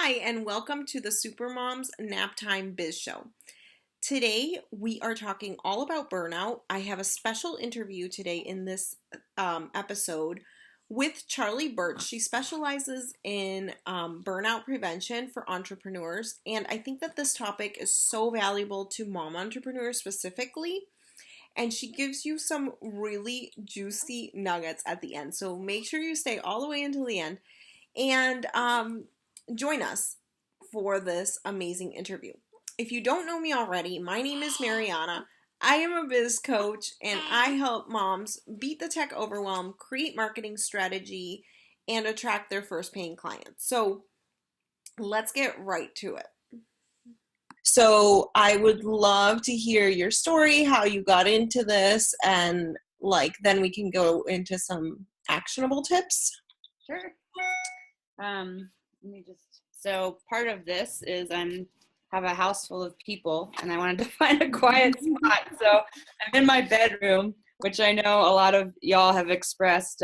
Hi, and welcome to the Supermoms Naptime Biz Show. Today, we are talking all about burnout. I have a special interview today in this episode with Charlie Birch. She specializes in burnout prevention for entrepreneurs, and I think that this topic is so valuable to mom entrepreneurs specifically, and she gives you some really juicy nuggets at the end. So make sure you stay all the way until the end, and join us for this amazing interview. If you don't know me already, my name is Mariana. I am a biz coach and I help moms beat the tech overwhelm, create marketing strategy, and attract their first paying clients. So let's get right to it. So I would love to hear your story, how you got into this, and then we can go into some actionable tips. Sure. So part of this is have a house full of people and I wanted to find a quiet spot. So I'm in my bedroom, which I know a lot of y'all have expressed,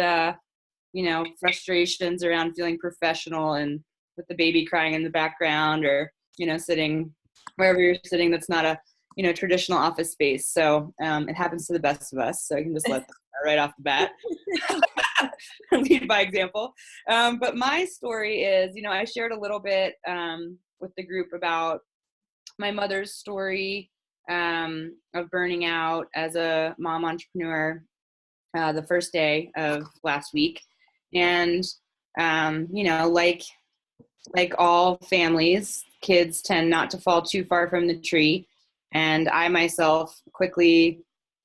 frustrations around feeling professional and with the baby crying in the background or, sitting wherever you're sitting that's not a, traditional office space. So it happens to the best of us. So I can just let that right off the bat. Lead by example. But my story is, I shared a little bit with the group about my mother's story of burning out as a mom entrepreneur the first day of last week. And, like all families, kids tend not to fall too far from the tree. And I myself quickly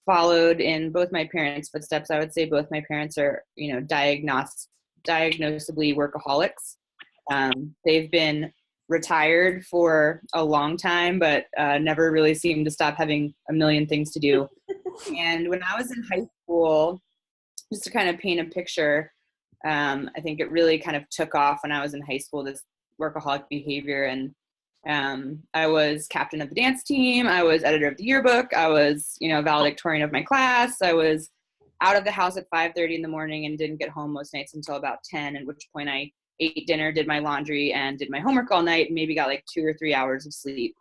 followed in both my parents' footsteps. I would say both my parents are, diagnosably workaholics. They've been retired for a long time, but never really seemed to stop having a million things to do. And when I was in high school, just to kind of paint a picture, I think it really kind of took off when I was in high school, this workaholic behavior. And I was captain of the dance team. I was editor of the yearbook. I was, valedictorian of my class. I was out of the house at 5:30 in the morning and didn't get home most nights until about 10, at which point I ate dinner, did my laundry, and did my homework all night, and maybe got like 2 or 3 hours of sleep.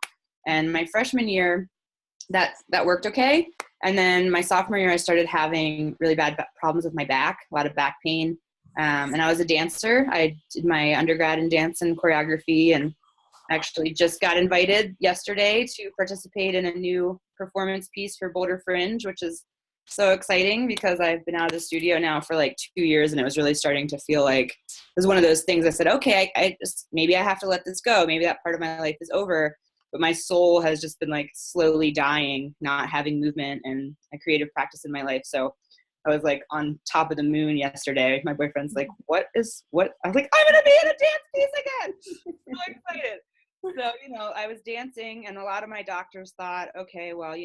And my freshman year, that worked okay. And then my sophomore year, I started having really bad problems with my back, a lot of back pain. And I was a dancer. I did my undergrad in dance and choreography, and actually just got invited yesterday to participate in a new performance piece for Boulder Fringe, which is so exciting because I've been out of the studio now for like 2 years, and it was really starting to feel like it was one of those things. I said, okay, I just, maybe I have to let this go. Maybe that part of my life is over, but my soul has just been like slowly dying, not having movement and a creative practice in my life. So I was like on top of the moon yesterday. My boyfriend's like, what? I was like, I'm going to be in a dance piece again. So excited. So, I was dancing, and a lot of my doctors thought, okay, well,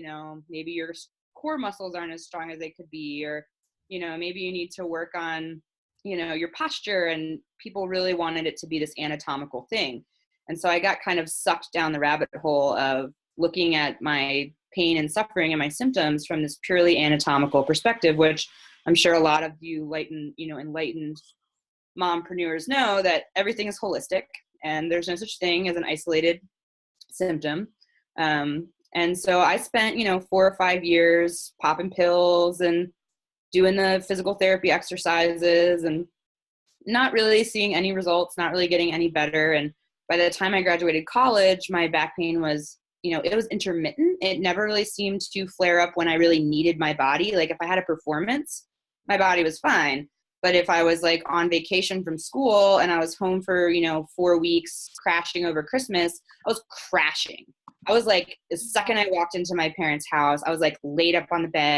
maybe your core muscles aren't as strong as they could be, or, maybe you need to work on, your posture, and people really wanted it to be this anatomical thing. And so I got kind of sucked down the rabbit hole of looking at my pain and suffering and my symptoms from this purely anatomical perspective, which I'm sure a lot of you enlightened mompreneurs know that everything is holistic. And there's no such thing as an isolated symptom. And so I spent, 4 or 5 years popping pills and doing the physical therapy exercises and not really seeing any results, not really getting any better. And by the time I graduated college, my back pain was, it was intermittent. It never really seemed to flare up when I really needed my body. Like if I had a performance, my body was fine. But if I was like on vacation from school and I was home for, 4 weeks crashing over Christmas, I was crashing. I was like, the second I walked into my parents' house, I was like laid up on the bed.